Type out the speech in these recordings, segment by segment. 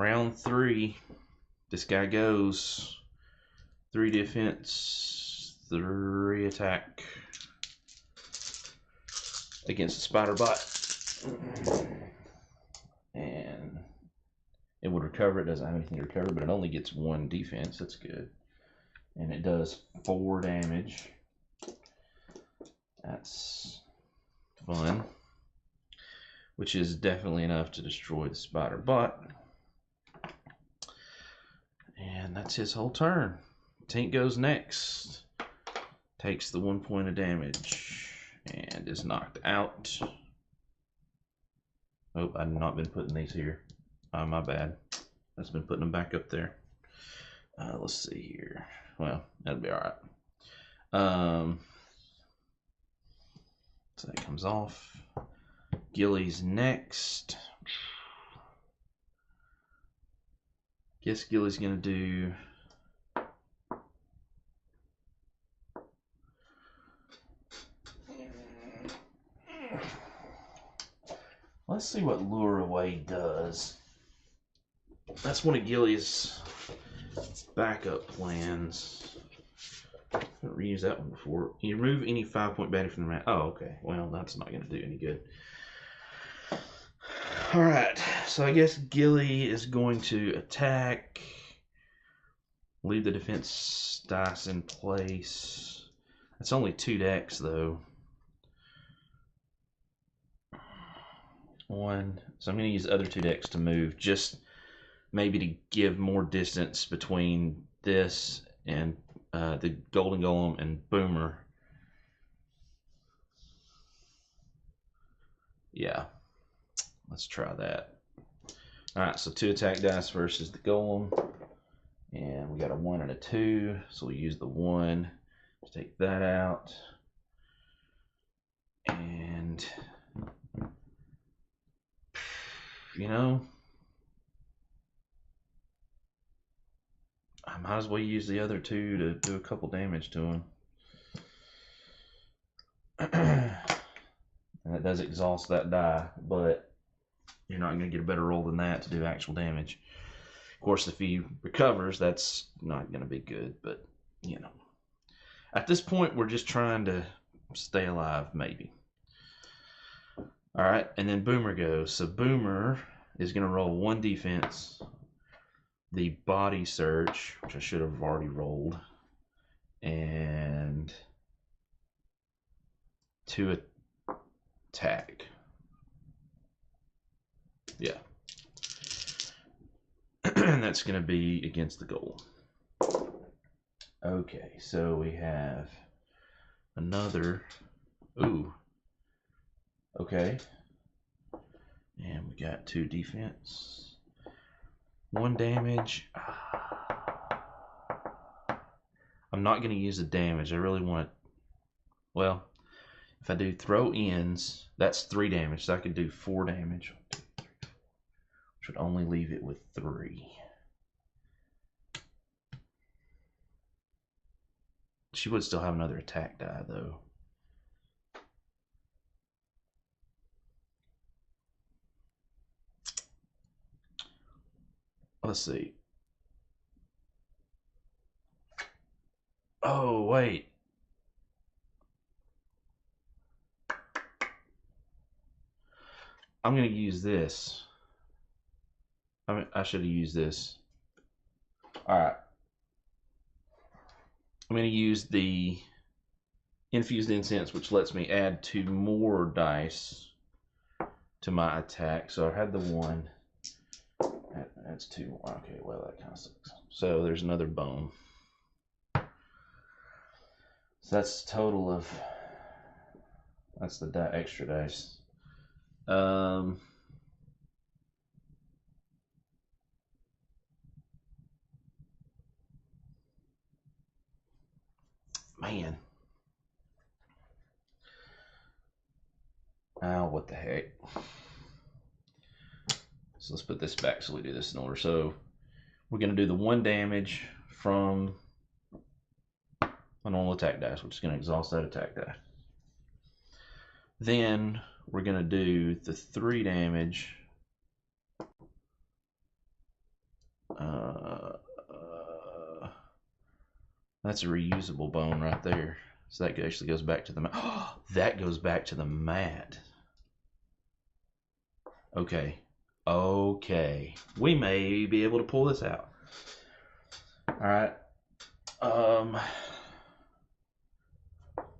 Round 3. This guy goes 3 defense, 3 attack against the spider bot. And it would recover. It doesn't have anything to recover, but it only gets 1 defense. That's good. And it does 4 damage. That's fun. Which is definitely enough to destroy the spider bot. And that's his whole turn. Tink goes next. Takes the 1 point of damage and is knocked out. Oh, I've not been putting these here. My bad. I've been putting them back up there. Let's see here. Well, that'll be alright. So that comes off. Gilly's next. Guess Gilly's gonna do let's see what Lure Away does. That's one of Gilly's backup plans. I haven't reused that one before. You remove any 5-point baddie from the map. Oh, okay. Well, that's not going to do any good. Alright, so I guess Gilly is going to attack. Leave the defense dice in place. It's only 2 decks, though. 1. So I'm going to use the other 2 decks to move, just maybe to give more distance between this and the Golden Golem and Boomer. Yeah, let's try that. Alright, so 2 attack dice versus the Golem. And we got a 1 and a 2, so we use the 1 to take that out. And, you know, I might as well use the other 2 to do a couple damage to him. And it does exhaust that die, but you're not going to get a better roll than that to do actual damage. Of course, if he recovers, that's not going to be good, but, you know. At this point, we're just trying to stay alive, maybe. Alright, and then Boomer goes. So Boomer is going to roll 1 defense. The body search, which I should have already rolled, and 2 attack. Yeah. And that's going to be against the goal. Okay, so we have another. Ooh. Okay. And we got 2 defense. 1 damage. I'm not going to use the damage. I really want to. Well, if I do throw ends, that's 3 damage. So I could do 4 damage. Which would only leave it with 3. She would still have another attack die, though. Let's see. Oh, wait. I'm going to use this. I should have used this. Alright. I'm going to use the Infused Incense, which lets me add 2 more dice to my attack. So I had the 1. That's 2 more. Okay, well, that kind of sucks. So there's another bone. So that's a total of. That's the extra dice. Man. Oh, what the heck. So let's put this back so we do this in order. So we're going to do the 1 damage from a normal attack dice, which is going to exhaust that attack die. Then we're going to do the 3 damage That's a reusable bone right there. So that actually goes back to the mat. That goes back to the mat. Okay. Okay. We may be able to pull this out. Alright.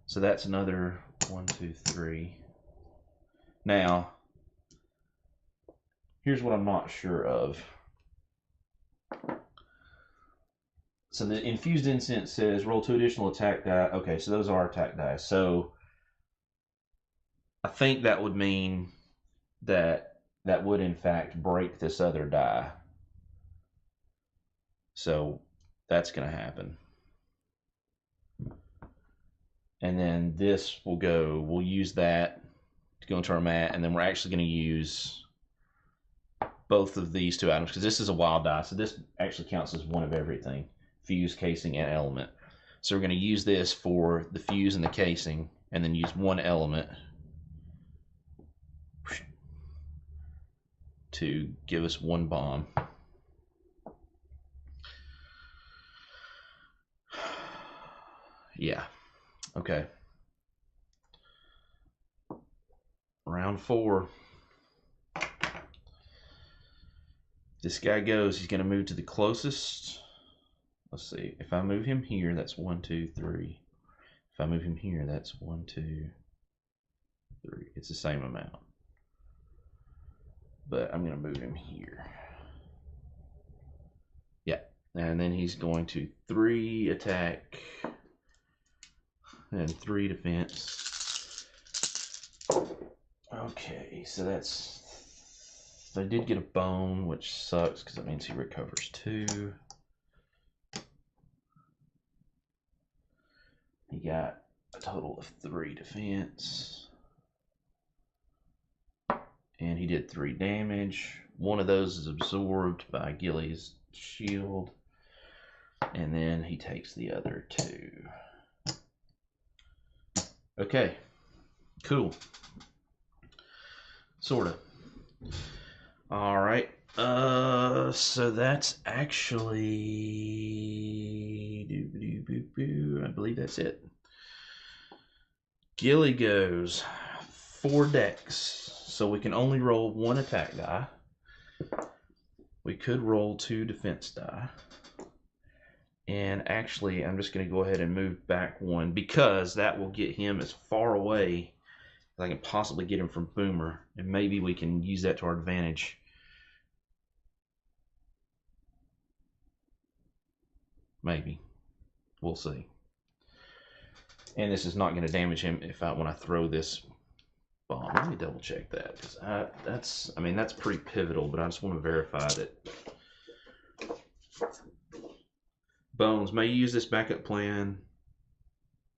So that's another 1, 2, 3. Now, here's what I'm not sure of. So the infused incense says roll 2 additional attack die. Okay, so those are attack die. So I think that would mean that would in fact break this other die. So that's going to happen. And then this will go, we'll use that to go into our mat, and then we're actually going to use both of these 2 items because this is a wild die, so this actually counts as one of everything: fuse, casing, and element. So we're going to use this for the fuse and the casing, and then use one element to give us 1 bomb. Yeah. Okay. Round 4. This guy goes, he's going to move to the closest. Let's see. If I move him here, that's 1, 2, 3. If I move him here, that's 1, 2, 3. It's the same amount. But I'm going to move him here. Yeah. And then he's going to 3 attack and 3 defense. Okay, so that's... I did get a bone, which sucks because that means he recovers 2. He got a total of 3 defense. And he did 3 damage. One of those is absorbed by Gilly's shield. And then he takes the other 2. Okay. Cool. Sorta. Alright. So that's actually... I believe that's it. Gilly goes 4 decks. So we can only roll 1 attack die. We could roll 2 defense die. And actually, I'm just going to go ahead and move back 1 because that will get him as far away as I can possibly get him from Boomer. And maybe we can use that to our advantage. Maybe. We'll see. And this is not going to damage him when I throw this bomb. Let me double check that, because that's pretty pivotal, but I just want to verify that. Bones, may you use this backup plan?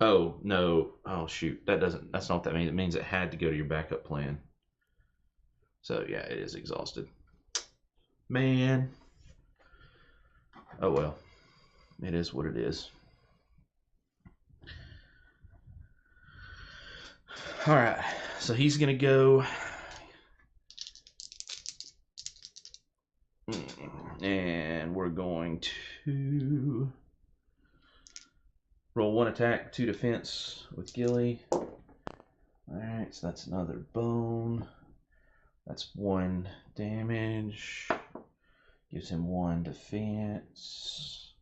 Oh, no. Oh, shoot. That's not what that means. It means it had to go to your backup plan. So, yeah, it is exhausted. Man. Oh, well. It is what it is. Alright. So, he's going to go... And we're going to roll 1 attack, 2 defense with Gilly. Alright, so that's another bone. That's 1 damage. Gives him 1 defense.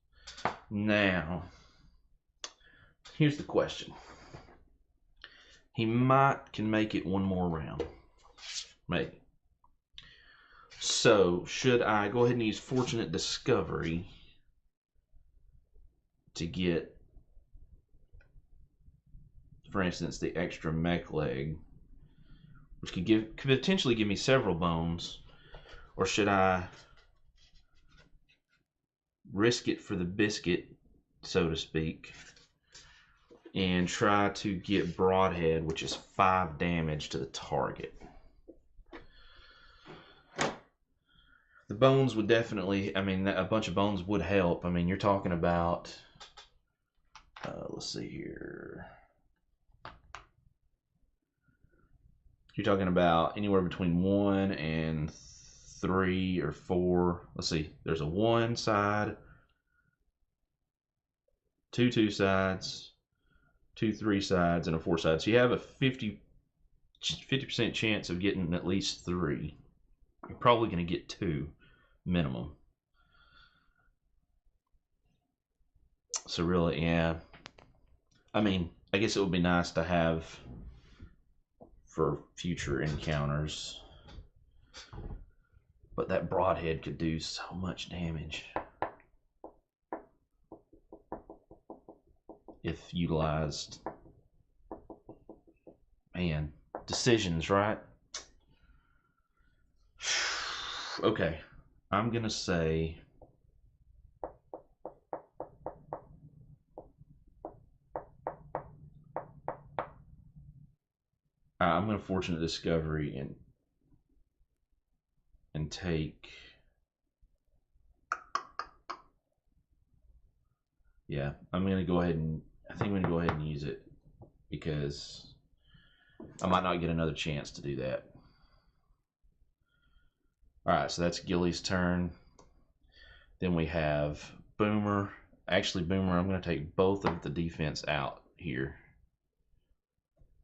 Now, here's the question. He can make it 1 more round. Maybe. So, should I go ahead and use Fortunate Discovery to get, for instance, the extra mech leg, which could potentially give me several bones, or should I risk it for the biscuit, so to speak, and try to get Broadhead, which is 5 damage to the target? The bones would definitely, a bunch of bones would help. You're talking about, let's see here. You're talking about anywhere between 1 and 3 or 4. Let's see, there's a 1 side, 2 2-sides, 2 3-sides, and a 4-side. So you have a 50% chance of getting at least 3. You're probably going to get 2 minimum. So really, yeah. I mean, I guess it would be nice to have for future encounters. But that broadhead could do so much damage if utilized. Man, decisions, right? Okay, I'm gonna say I'm gonna fortunate discovery and take. Yeah, I'm gonna go ahead and I think I'm gonna go ahead and use it because I might not get another chance to do that. All right, so that's Gilly's turn. Then we have Boomer. Actually, Boomer, I'm gonna take both of the defense out here.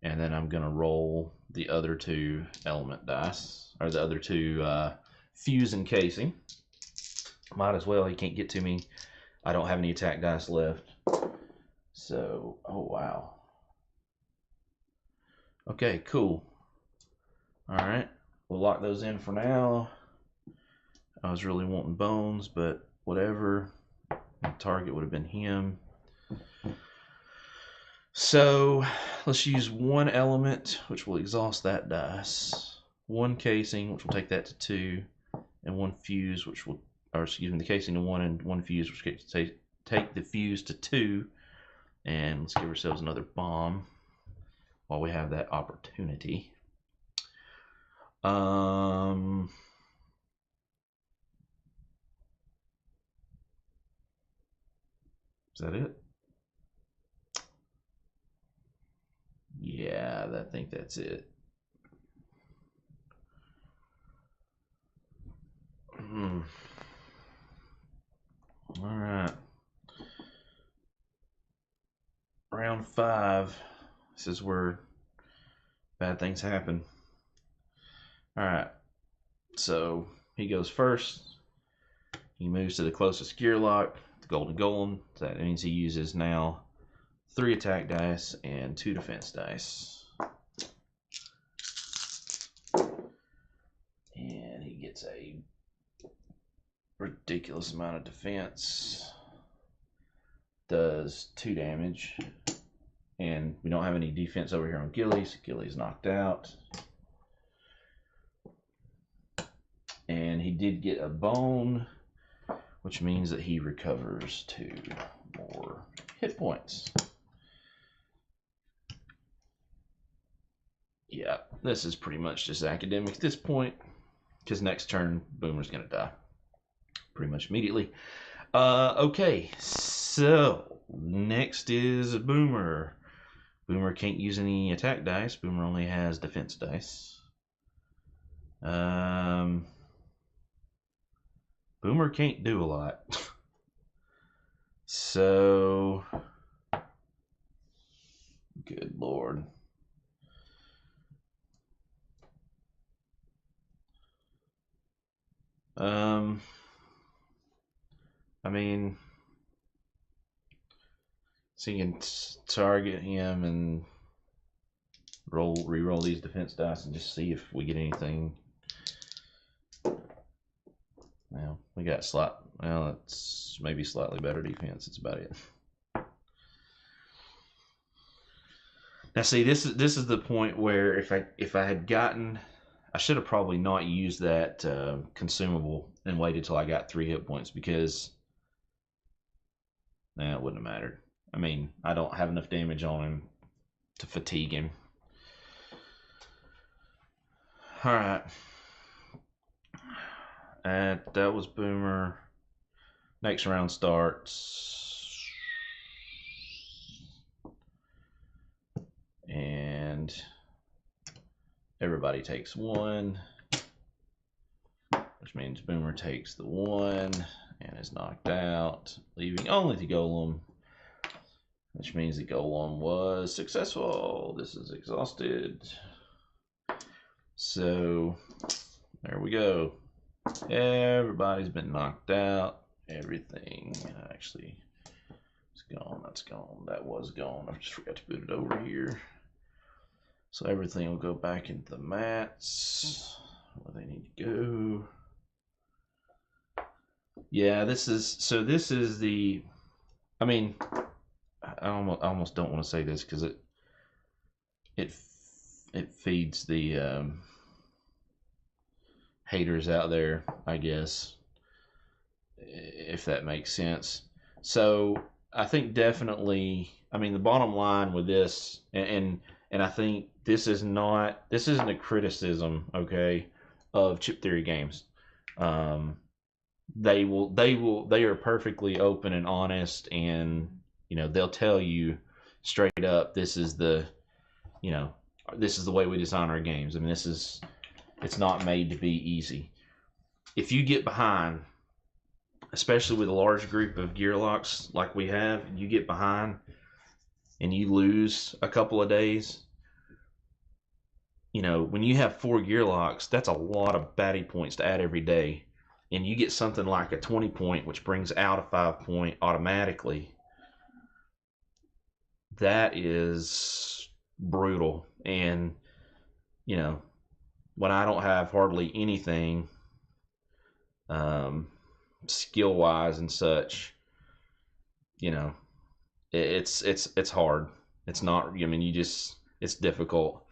And then I'm gonna roll the other 2 element dice, or the other 2 fuse and casing. Might as well, he can't get to me. I don't have any attack dice left. So, oh wow. Okay, cool. Alright, we'll lock those in for now. I was really wanting bones, but whatever. The target would have been him. So let's use 1 element, which will exhaust that dice. 1 casing, which will take that to 2, and 1 fuse, which will, or excuse me, the casing to 1 and 1 fuse, which will take the fuse to 2. And let's give ourselves another bomb while we have that opportunity. Is that it? Yeah, I think that's it. All right. Round 5. This is where bad things happen. All right. So he goes first. He moves to the closest Gearloc, the Golden Golem. So that means he uses now 3 attack dice and 2 defense dice. And he gets a ridiculous amount of defense. Does 2 damage. And we don't have any defense over here on Gilly's. Gilly's knocked out. And he did get a bone, which means that he recovers 2 more hit points. Yeah, this is pretty much just academic at this point, because next turn, Boomer's going to die pretty much immediately. Okay, so next is Boomer. Boomer can't use any attack dice. Boomer only has defense dice. Boomer can't do a lot. So, good Lord. I mean, so you can target him and re-roll these defense dice and just see if we get anything. Well, we got it's maybe slightly better defense. It's about it. Now, see, this is the point where if I had gotten, I should have probably not used that consumable and waited till I got 3 hit points, because it wouldn't have mattered. I mean, I don't have enough damage on him to fatigue him. All right. That was Boomer. Next round starts. And everybody takes 1, which means Boomer takes the 1 and is knocked out, leaving only the Golem which means the goal one was successful. This is exhausted. So there we go. Everybody's been knocked out. Everything actually is gone. That's gone. That was gone. I just forgot to put it over here. So everything will go back into the mats where they need to go. Yeah, this is the, I mean, I almost don't want to say this because it feeds the haters out there, I guess, if that makes sense. So I think definitely, I mean, the bottom line with this, and I think this isn't a criticism, okay, of Chip Theory Games. They are perfectly open and honest, and they'll tell you straight up, this is the way we design our games. I mean, it's not made to be easy. If you get behind, especially with a large group of Gearlocs like we have, you get behind and you lose a couple of days, when you have 4 Gearlocs, that's a lot of baddie points to add every day. And you get something like a 20 point, which brings out a 5 point automatically. That is brutal. And, when I don't have hardly anything skill wise and such, it's hard. It's not, I mean, it's difficult.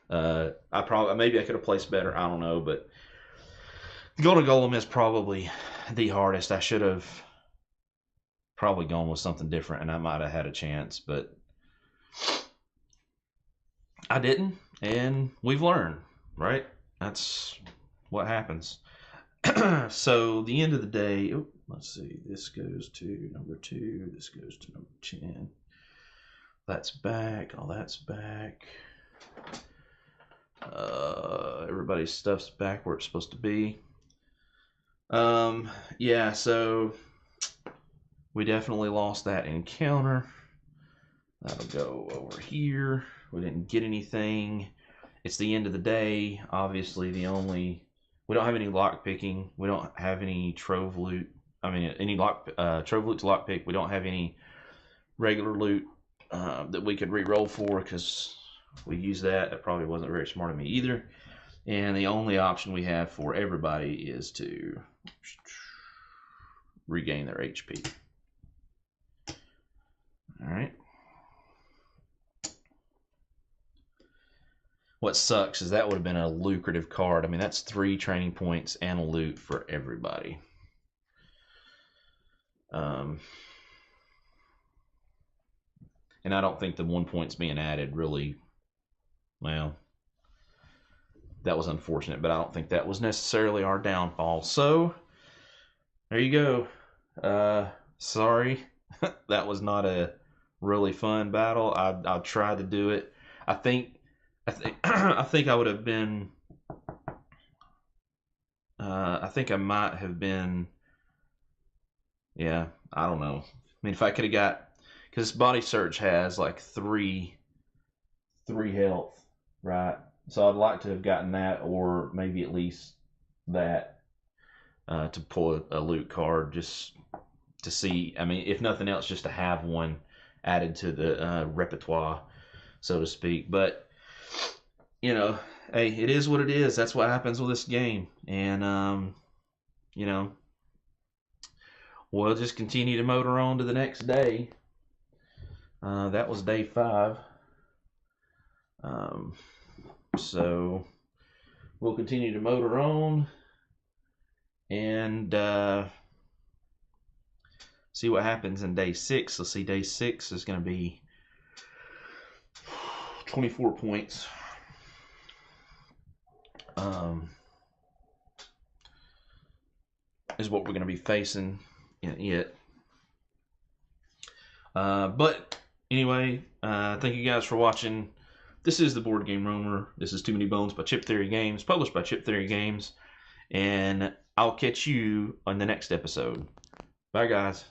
Maybe I could have placed better, I don't know, but Golden Golem is probably the hardest. I should have probably gone with something different and I might have had a chance, but I didn't, and we've learned, right? That's what happens. So the end of the day, let's see, this goes to number 2, this goes to number 10. That's back, all that's back. Everybody's stuff's back where it's supposed to be. Yeah, so we definitely lost that encounter. That'll go over here. We didn't get anything. It's the end of the day. Obviously, we don't have any lock picking. We don't have any trove loot. I mean, any trove loot to lock pick. We don't have any regular loot that we could re-roll for because we use that. That probably wasn't very smart of me either. And the only option we have for everybody is to regain their HP. All right. What sucks is that would have been a lucrative card. I mean, that's 3 training points and a loot for everybody. And I don't think the 1 points being added really, well, that was unfortunate, but I don't think that was necessarily our downfall. So there you go. Sorry, that was not a really fun battle. I tried to do it. I think I would have been. I think I might have been. Yeah, I don't know. I mean, if I could have got, because Body Search has like 3 health, right? So I'd like to have gotten that, or maybe at least that, to pull a loot card, just to see. I mean, if nothing else, just to have one added to the repertoire, so to speak. But hey, it is what it is. That's what happens with this game, and we'll just continue to motor on to the next day. That was day 5. So we'll continue to motor on and see what happens in day 6. Let's see, day 6 is going to be 24 points. Is what we're going to be facing in it. But anyway, thank you guys for watching. This is the Board Game Roamer. This is Too Many Bones by Chip Theory Games, published by Chip Theory Games. And I'll catch you on the next episode. Bye, guys.